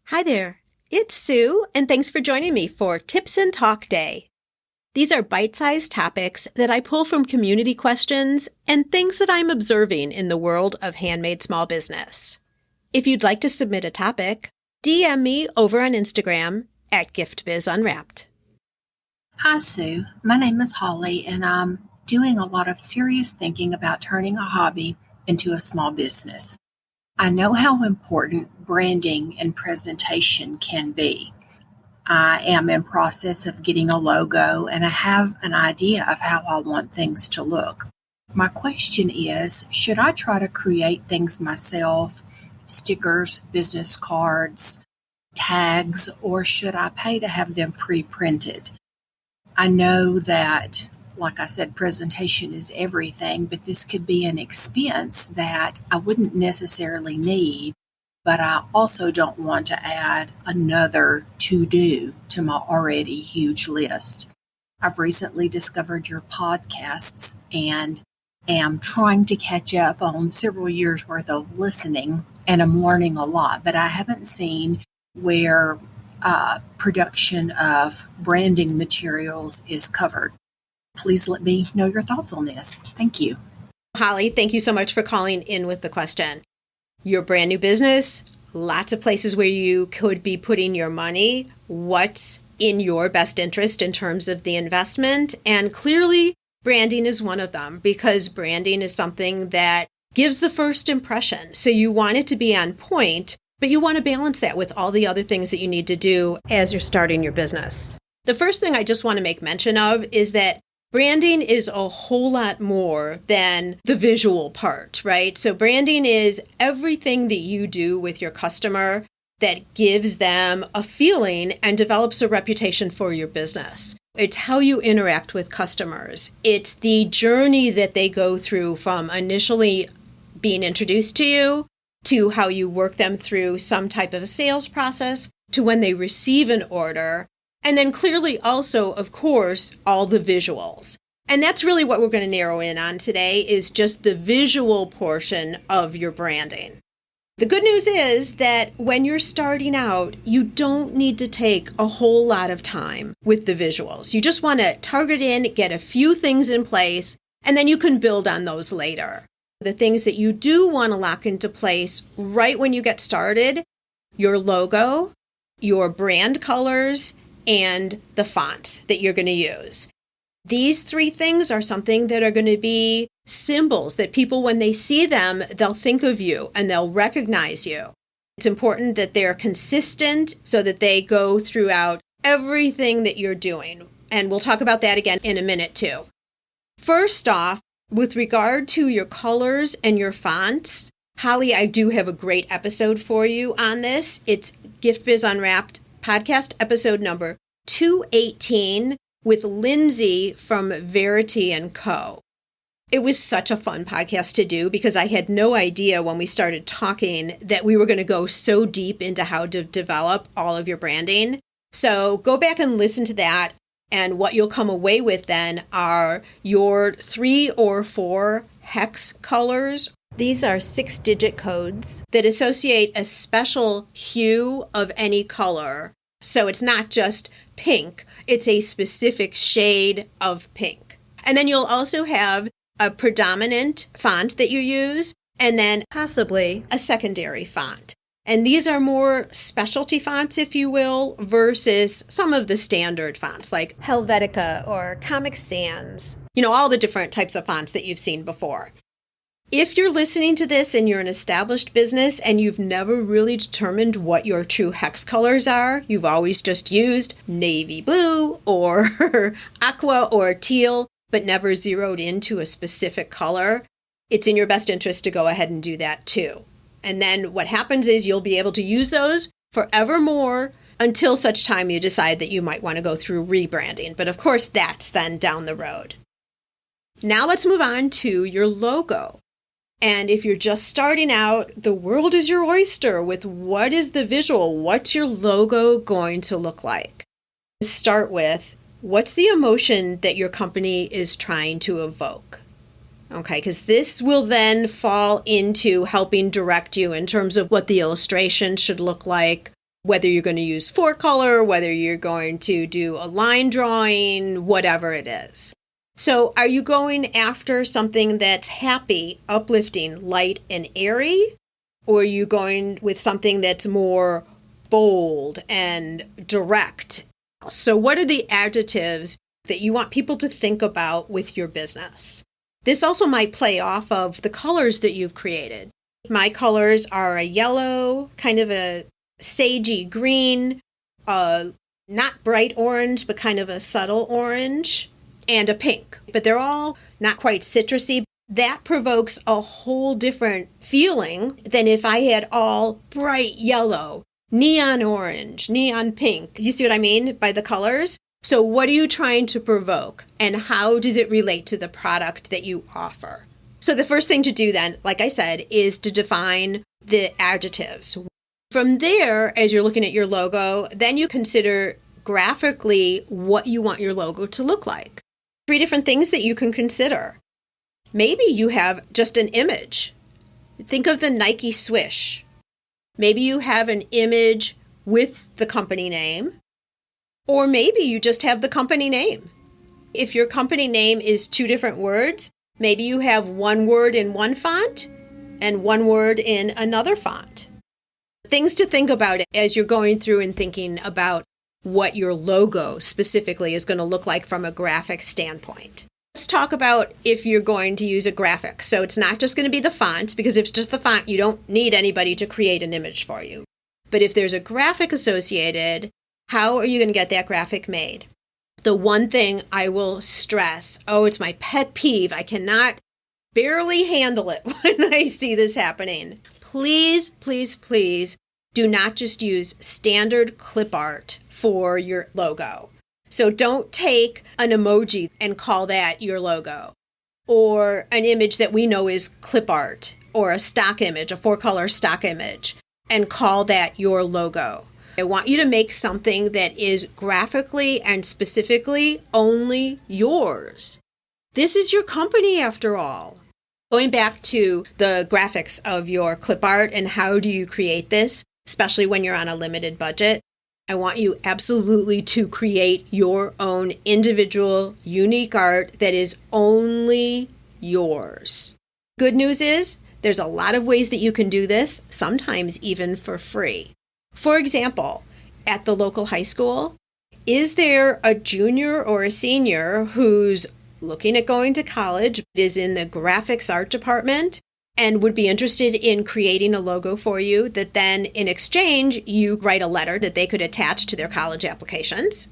Hi there, it's Sue, and thanks for joining me for Tips and Talk Day. These are bite-sized topics that I pull from community questions and things that I'm observing in the world of handmade small business. If you'd like to submit a topic, DM me over on Instagram at GiftBizUnwrapped. Hi, Sue. My name is Holly, and I'm doing a lot of serious thinking about turning a hobby into a small business. I know how important branding and presentation can be. I am in process of getting a logo, and I have an idea of how I want things to look. My question is, should I try to create things myself, stickers, business cards, tags, or should I pay to have them pre-printed? I know that, like I said, presentation is everything, but this could be an expense that I wouldn't necessarily need, but I also don't want to add another to-do to my already huge list. I've recently discovered your podcasts and am trying to catch up on several years worth of listening, and I'm learning a lot, but I haven't seen where production of branding materials is covered. Please let me know your thoughts on this. Thank you. Holly, thank you so much for calling in with the question. Your brand new business, lots of places where you could be putting your money, what's in your best interest in terms of the investment, and clearly branding is one of them because branding is something that gives the first impression. So you want it to be on point, but you want to balance that with all the other things that you need to do as you're starting your business. The first thing I just want to make mention of is that branding is a whole lot more than the visual part, right? So branding is everything that you do with your customer that gives them a feeling and develops a reputation for your business. It's how you interact with customers. It's the journey that they go through from initially being introduced to you to how you work them through some type of a sales process, to when they receive an order, and then clearly also, of course, all the visuals. And that's really what we're going to narrow in on today is just the visual portion of your branding. The good news is that when you're starting out, you don't need to take a whole lot of time with the visuals. You just want to target in, get a few things in place, and then you can build on those later. The things that you do want to lock into place right when you get started, your logo, your brand colors, and the fonts that you're going to use. These three things are something that are going to be symbols that people, when they see them, they'll think of you and they'll recognize you. It's important that they're consistent so that they go throughout everything that you're doing. And we'll talk about that again in a minute too. First off, with regard to your colors and your fonts, Holly, I do have a great episode for you on this. It's Gift Biz Unwrapped podcast episode number 218 with Lindsay from Verity & Co. It was such a fun podcast to do because I had no idea when we started talking that we were going to go so deep into how to develop all of your branding. So go back and listen to that. And what you'll come away with then are your 3 or 4 hex colors. These are 6-digit codes that associate a special hue of any color. So it's not just pink, it's a specific shade of pink. And then you'll also have a predominant font that you use, and then possibly a secondary font. And these are more specialty fonts, if you will, versus some of the standard fonts like Helvetica or Comic Sans. You know, all the different types of fonts that you've seen before. If you're listening to this and you're an established business and you've never really determined what your true hex colors are, you've always just used navy blue or aqua or teal, but never zeroed into a specific color, it's in your best interest to go ahead and do that too. And then what happens is you'll be able to use those forevermore until such time you decide that you might want to go through rebranding. But of course, that's then down the road. Now let's move on to your logo. And if you're just starting out, the world is your oyster with what is the visual? What's your logo going to look like? Start with, what's the emotion that your company is trying to evoke? Okay, because this will then fall into helping direct you in terms of what the illustration should look like, whether you're going to use 4-color, whether you're going to do a line drawing, whatever it is. So are you going after something that's happy, uplifting, light, and airy? Or are you going with something that's more bold and direct? So what are the adjectives that you want people to think about with your business? This also might play off of the colors that you've created. My colors are a yellow, kind of a sagey green, not bright orange, but kind of a subtle orange, and a pink. But they're all not quite citrusy. That provokes a whole different feeling than if I had all bright yellow, neon orange, neon pink. You see what I mean by the colors? So what are you trying to provoke, and how does it relate to the product that you offer? So the first thing to do then, like I said, is to define the adjectives. From there, as you're looking at your logo, then you consider graphically what you want your logo to look like. 3 different things that you can consider. Maybe you have just an image. Think of the Nike swoosh. Maybe you have an image with the company name, or maybe you just have the company name. If your company name is 2 different words, maybe you have 1 word in one font and 1 word in another font. Things to think about as you're going through and thinking about what your logo specifically is going to look like from a graphic standpoint. Let's talk about if you're going to use a graphic. So it's not just going to be the font, because if it's just the font, you don't need anybody to create an image for you. But if there's a graphic associated, how are you going to get that graphic made? The one thing I will stress, it's my pet peeve. I cannot barely handle it when I see this happening. Please, please, please do not just use standard clip art for your logo. So don't take an emoji and call that your logo, or an image that we know is clip art, or a stock image, a 4-color stock image, and call that your logo. I want you to make something that is graphically and specifically only yours. This is your company after all. Going back to the graphics of your clip art and how do you create this, especially when you're on a limited budget, I want you absolutely to create your own individual, unique art that is only yours. Good news is there's a lot of ways that you can do this, sometimes even for free. For example, at the local high school, is there a junior or a senior who's looking at going to college, is in the graphics art department, and would be interested in creating a logo for you that then in exchange you write a letter that they could attach to their college applications?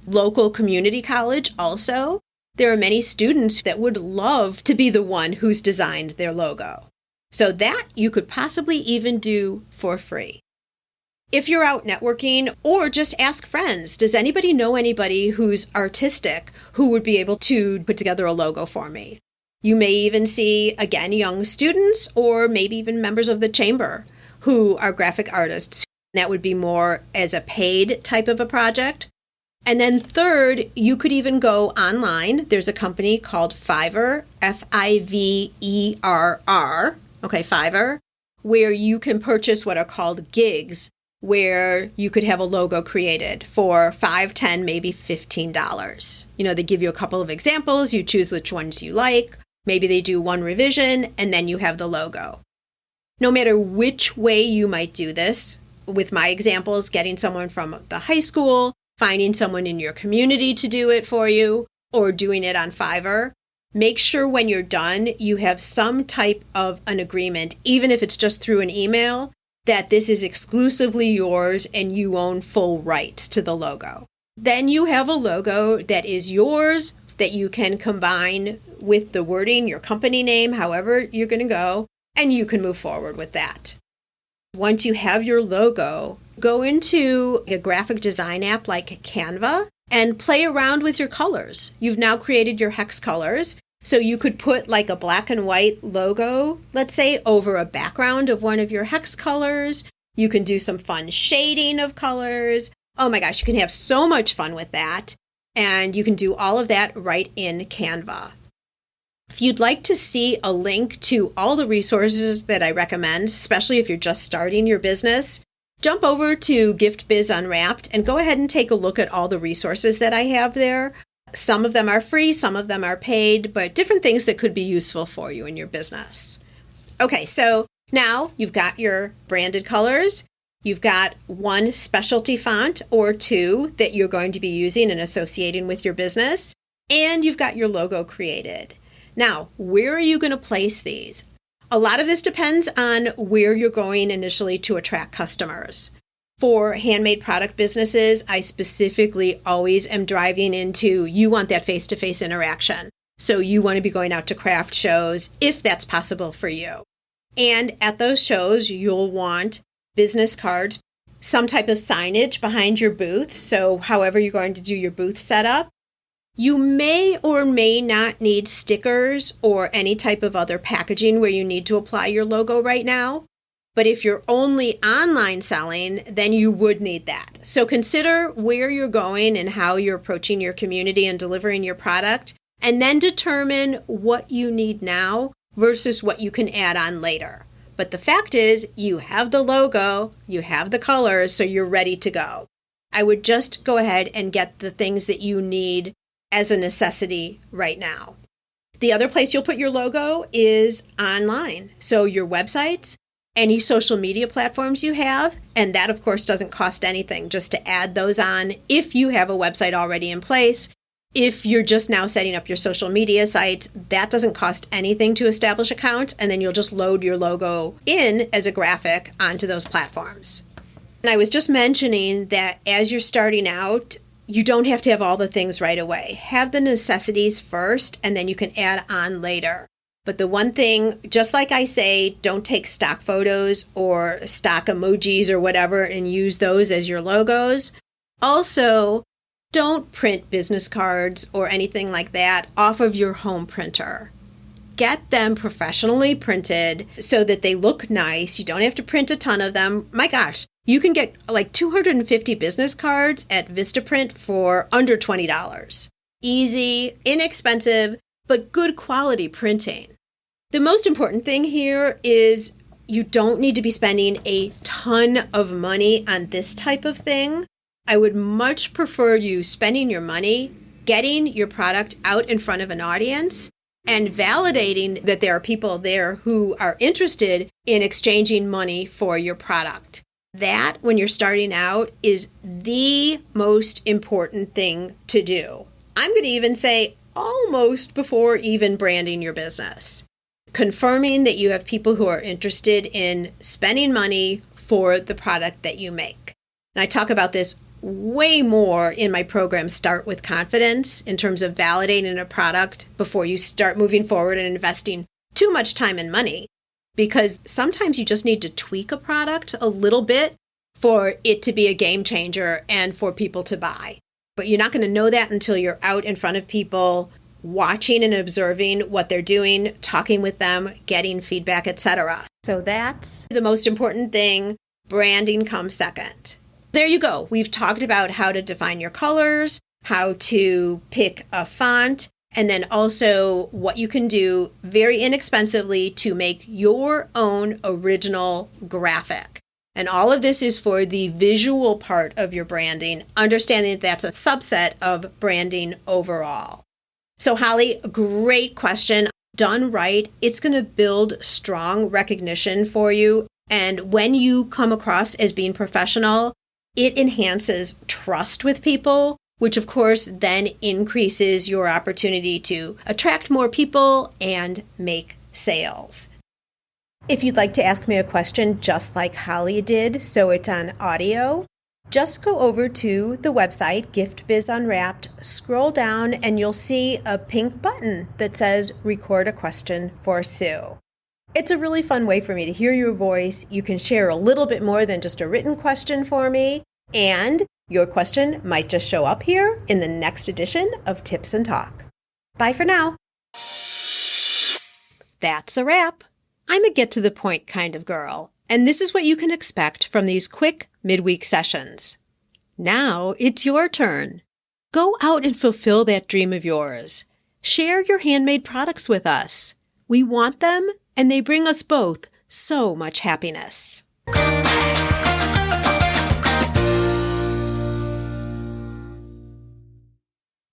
Local community college also. There are many students that would love to be the one who's designed their logo. So that you could possibly even do for free. If you're out networking, or just ask friends, does anybody know anybody who's artistic who would be able to put together a logo for me? You may even see, again, young students, or maybe even members of the chamber who are graphic artists. That would be more as a paid type of a project. And then third, you could even go online. There's a company called Fiverr, Fiverr, Fiverr, where you can purchase what are called gigs, where you could have a logo created for $5, $10, maybe $15. They give you a couple of examples. You choose which ones you like. Maybe they do 1 revision, and then you have the logo. No matter which way you might do this, with my examples, getting someone from the high school, finding someone in your community to do it for you, or doing it on Fiverr, make sure when you're done, you have some type of an agreement, even if it's just through an email, that this is exclusively yours and you own full rights to the logo. Then you have a logo that is yours, that you can combine with the wording, your company name, however you're going to go, and you can move forward with that. Once you have your logo, go into a graphic design app like Canva and play around with your colors. You've now created your hex colors. So you could put like a black and white logo, let's say, over a background of one of your hex colors. You can do some fun shading of colors. Oh my gosh, you can have so much fun with that. And you can do all of that right in Canva. If you'd like to see a link to all the resources that I recommend, especially if you're just starting your business, jump over to Gift Biz Unwrapped and go ahead and take a look at all the resources that I have there. Some of them are free, some of them are paid, but different things that could be useful for you in your business. Okay, so now you've got your branded colors. You've got one specialty font or two that you're going to be using and associating with your business, and you've got your logo created. Now, where are you going to place these? A lot of this depends on where you're going initially to attract customers. For handmade product businesses, I specifically always am driving into you want that face-to-face interaction. So you want to be going out to craft shows if that's possible for you. And at those shows, you'll want business cards, some type of signage behind your booth. So however you're going to do your booth setup. You may or may not need stickers or any type of other packaging where you need to apply your logo right now. But if you're only online selling, then you would need that. So consider where you're going and how you're approaching your community and delivering your product, and then determine what you need now versus what you can add on later. But the fact is, you have the logo, you have the colors, so you're ready to go. I would just go ahead and get the things that you need as a necessity right now. The other place you'll put your logo is online. So your websites, any social media platforms you have, and that of course doesn't cost anything just to add those on if you have a website already in place. If you're just now setting up your social media sites, that doesn't cost anything to establish accounts, and then you'll just load your logo in as a graphic onto those platforms. And I was just mentioning that as you're starting out, you don't have to have all the things right away. Have the necessities first, and then you can add on later. But the one thing, just like I say, don't take stock photos or stock emojis or whatever and use those as your logos. Also, don't print business cards or anything like that off of your home printer. Get them professionally printed so that they look nice. You don't have to print a ton of them. My gosh, you can get like 250 business cards at Vistaprint for under $20. Easy, inexpensive, but good quality printing. The most important thing here is you don't need to be spending a ton of money on this type of thing. I would much prefer you spending your money, getting your product out in front of an audience, and validating that there are people there who are interested in exchanging money for your product. That, when you're starting out, is the most important thing to do. I'm going to even say almost before even branding your business. Confirming that you have people who are interested in spending money for the product that you make. And I talk about this way more in my program, Start with Confidence, in terms of validating a product before you start moving forward and investing too much time and money. Because sometimes you just need to tweak a product a little bit for it to be a game changer and for people to buy. But you're not going to know that until you're out in front of people, watching and observing what they're doing, talking with them, getting feedback, etc. So that's the most important thing. Branding comes second. There you go. We've talked about how to define your colors, how to pick a font, and then also what you can do very inexpensively to make your own original graphic. And all of this is for the visual part of your branding, understanding that that's a subset of branding overall. So Holly, great question. Done right, it's going to build strong recognition for you. And when you come across as being professional, it enhances trust with people, which of course then increases your opportunity to attract more people and make sales. If you'd like to ask me a question just like Holly did, so it's on audio, just go over to the website, Gift Biz Unwrapped, scroll down, and you'll see a pink button that says Record a Question for Sue. It's a really fun way for me to hear your voice. You can share a little bit more than just a written question for me, and your question might just show up here in the next edition of Tips and Talk. Bye for now. That's a wrap. I'm a get-to-the-point kind of girl, and this is what you can expect from these quick midweek sessions. Now it's your turn. Go out and fulfill that dream of yours. Share your handmade products with us. We want them, and they bring us both so much happiness.